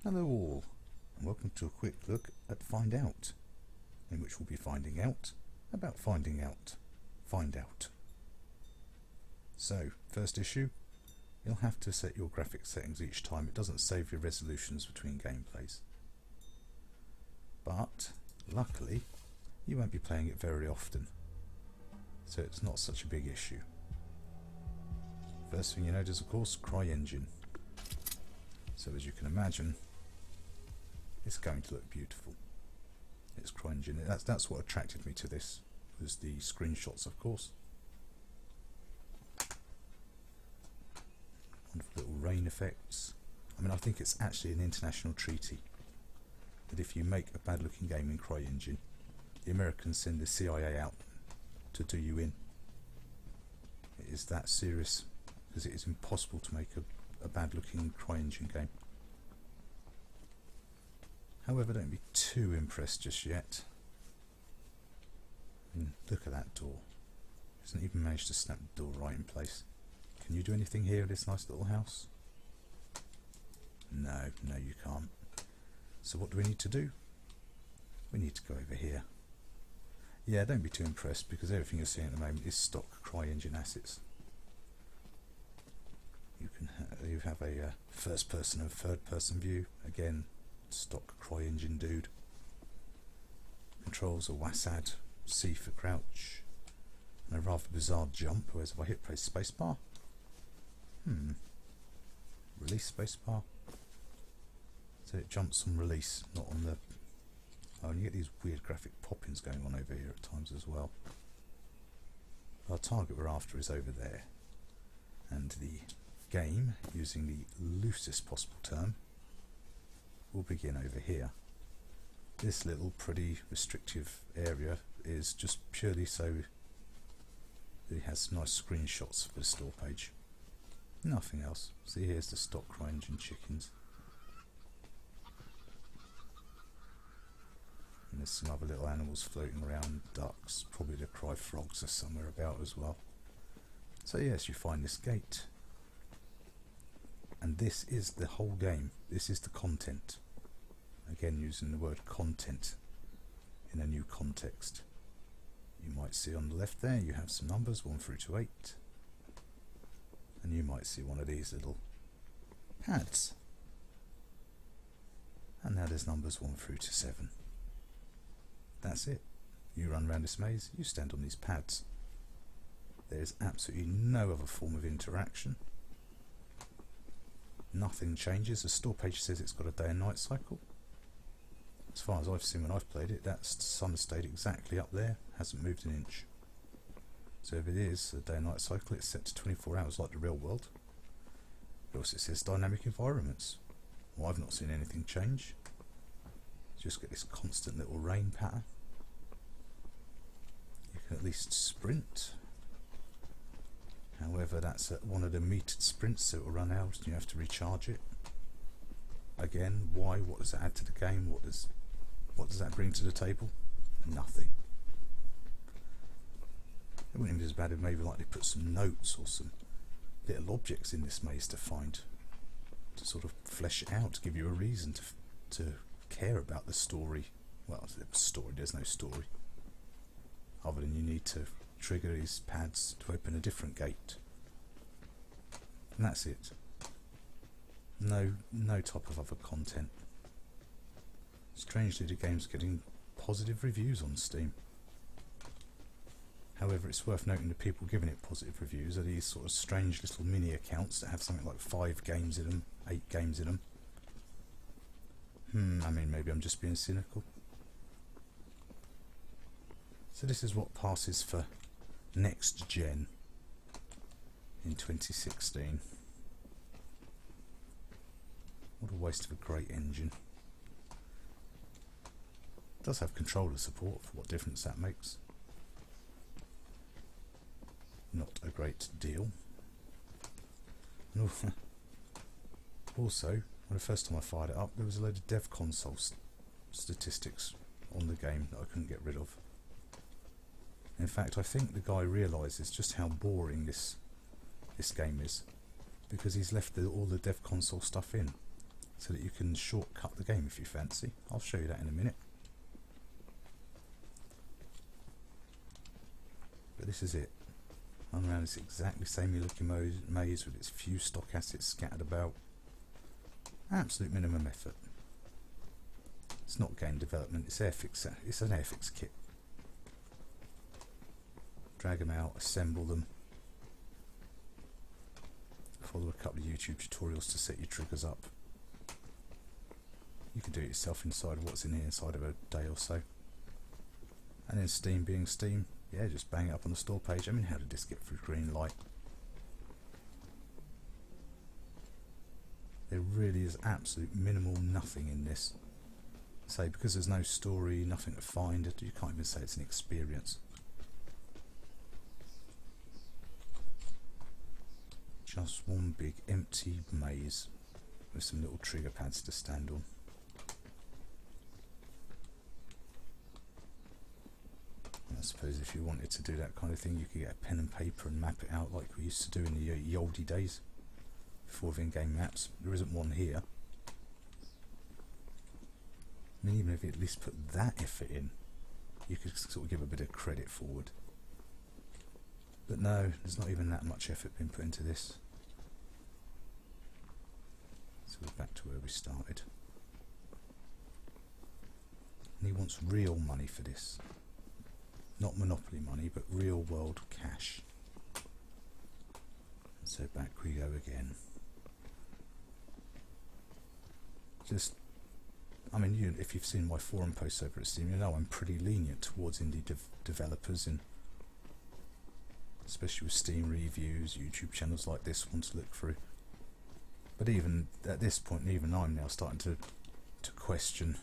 Hello all, and welcome to a quick look at Find Out, in which we'll be finding out about finding out. Find out. So, first issue, you'll have to set your graphics settings each time. It doesn't save your resolutions between gameplays. But, luckily, you won't be playing it very often, so it's not such a big issue. First thing you notice, of course, CryEngine. So as you can imagine, it's going to look beautiful. It's CryEngine. That's what attracted me to this, was the screenshots, of course. Wonderful little rain effects. I mean, I think it's actually an international treaty that if you make a bad looking game in CryEngine, the Americans send the CIA out to do you in. It is that serious, because it is impossible to make a bad looking CryEngine game. However, don't be too impressed just yet. I mean, look at that door. Hasn't even managed to snap the door right in place. Can you do anything here in this nice little house? No, you can't. So what do we need to do? We need to go over here. Yeah, don't be too impressed, because everything you're seeing at the moment is stock CryEngine assets. You have a first person and third person view, again stock CryEngine dude. Controls a WASD, C for crouch, and a rather bizarre jump, whereas if I hit press spacebar, release spacebar, so it jumps on release, not on the, oh, and you get these weird graphic pop-ins going on over here at times as well. Our target we're after is over there, and the game, using the loosest possible term, will begin over here. This little pretty restrictive area is just purely so it has nice screenshots for the store page. Nothing else. See, here's the stock CryEngine chickens. And there's some other little animals floating around, ducks, probably the cry frogs are somewhere about as well. So yes, you find this gate. And this is the whole game. This is the content. Again, using the word content in a new context. You might see on the left there, you have some numbers 1 through to 8. And you might see one of these little pads. And now there's numbers 1 through to 7. That's it. You run around this maze, you stand on these pads. There's absolutely no other form of interaction. Nothing changes. The store page says it's got a day and night cycle. As far as I've seen when I've played it, that sun stayed exactly up there, hasn't moved an inch. So if it is a day and night cycle, it's set to 24 hours like the real world. But also it says dynamic environments. Well, I've not seen anything change. Just get this constant little rain pattern. You can at least sprint. However, that's at one of the metered sprints, so it will run out and you have to recharge it. Again, why? What does that add to the game? What does that bring to the table? Nothing. It wouldn't even be as bad if maybe like they put some notes or some little objects in this maze to find, to sort of flesh it out, to give you a reason to care about the story. Well, the story, there's no story. Other than you need to trigger these pads to open a different gate. And that's it. No type of other content. Strangely, the game's getting positive reviews on Steam. However, it's worth noting the people giving it positive reviews are these sort of strange little mini accounts that have something like 5 games in them, 8 games in them. I mean, maybe I'm just being cynical. So this is what passes for next gen in 2016. What a waste of a great engine. It does have controller support, for what difference that makes. Not a great deal. And also, when the first time I fired it up, there was a load of dev console statistics on the game that I couldn't get rid of. In fact, I think the guy realises just how boring this game is, because he's left all the dev console stuff in. so that you can shortcut the game if you fancy. I'll show you that in a minute. But this is it. Run around this exactly same looking maze with its few stock assets scattered about. Absolute minimum effort. It's not game development, it's Airfix. It's an Airfix kit. Drag them out, assemble them. Follow a couple of YouTube tutorials to set your triggers up. You can do it yourself inside what's in here inside of a day or so. And then Steam being Steam, yeah, just bang it up on the store page. I mean, how did this get through green light? There really is absolute minimal nothing in this. Say, because there's no story, nothing to find, you can't even say it's an experience. Just one big empty maze with some little trigger pads to stand on. I suppose if you wanted to do that kind of thing, you could get a pen and paper and map it out like we used to do in the oldie days before in-game maps. There isn't one here. I mean, even if you at least put that effort in, you could sort of give a bit of credit forward. But no, there's not even that much effort being put into this. So we're back to where we started. And he wants real money for this. Not Monopoly money, but real world cash. So back we go again. Just, I mean, if you've seen my forum posts over at Steam, you know I'm pretty lenient towards indie developers, and especially with Steam reviews, YouTube channels like this one to look through. But even at this point, even I'm now starting to question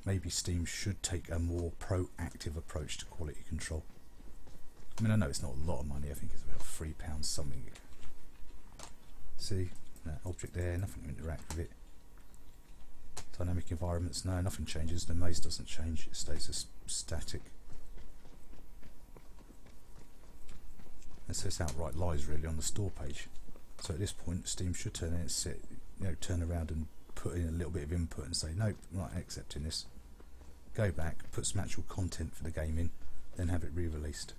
maybe Steam should take a more proactive approach to quality control. I mean, I know it's not a lot of money, I think it's about £3 something. See, that object there, nothing to interact with it. Dynamic environments, no, nothing changes, the maze doesn't change, it stays as static. And so it's outright lies really on the store page. So at this point Steam should turn around and put in a little bit of input and say, nope, I'm not accepting this. Go back, put some actual content for the game in, then have it re-released.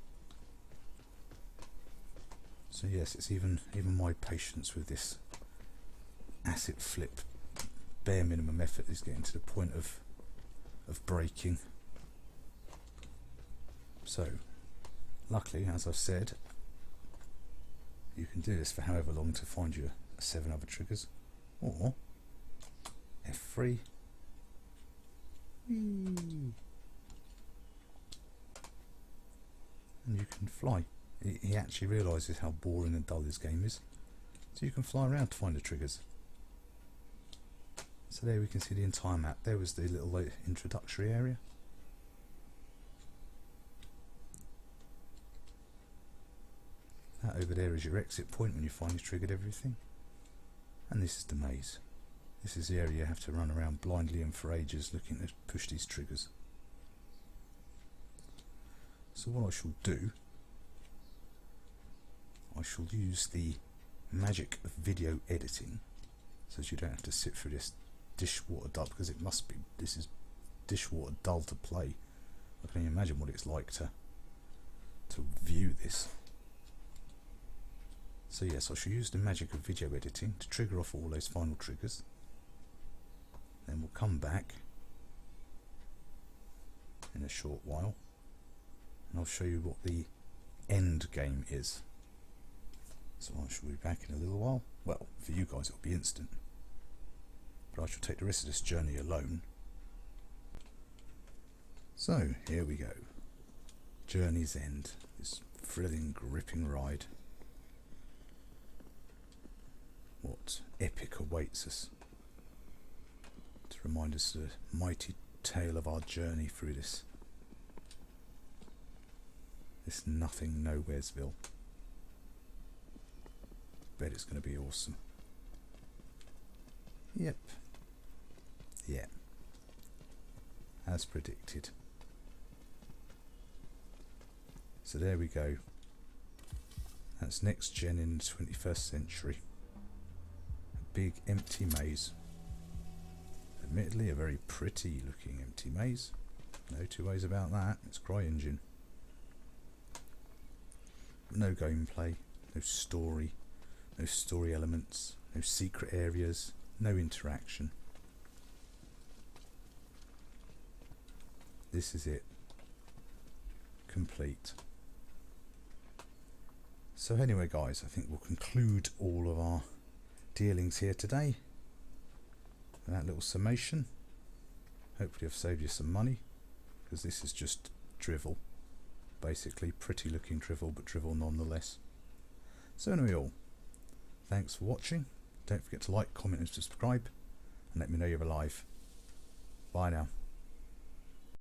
So yes, it's even my patience with this asset flip, bare minimum effort is getting to the point of breaking. So, luckily, as I've said, you can do this for however long to find your 7 other triggers, or F3. And you can fly. He actually realises how boring and dull this game is, so you can fly around to find the triggers. So there we can see the entire map. There was the little introductory area. That over there is your exit point when you finally triggered everything. And this is the maze. This is the area you have to run around blindly and for ages looking to push these triggers. So what I shall do, I shall use the magic of video editing so that you don't have to sit through this dishwater dull, because it must be, this is dishwater dull to play. I can imagine what it's like to view this. So yes, I shall use the magic of video editing to trigger off all those final triggers. Then we'll come back in a short while and I'll show you what the end game is. So I shall be back in a little while. Well, for you guys it'll be instant, but I shall take the rest of this journey alone. So here we go. Journey's End. This thrilling, gripping ride. What epic awaits us, to remind us of the mighty tale of our journey through this nothing nowheresville. Bet it's going to be awesome. Yep. Yeah. As predicted. So there we go. That's next gen in the 21st century. A big empty maze Admittedly a very pretty looking empty maze. No two ways about that. It's CryEngine. No gameplay, no story elements, no secret areas, no interaction. This is it. Complete. So anyway guys, I think we'll conclude all of our dealings here today with that little summation. Hopefully I've saved you some money, because this is just drivel. Basically pretty looking drivel, but drivel nonetheless. So anyway all, thanks for watching. Don't forget to like, comment and subscribe, and let me know you're alive. Bye now.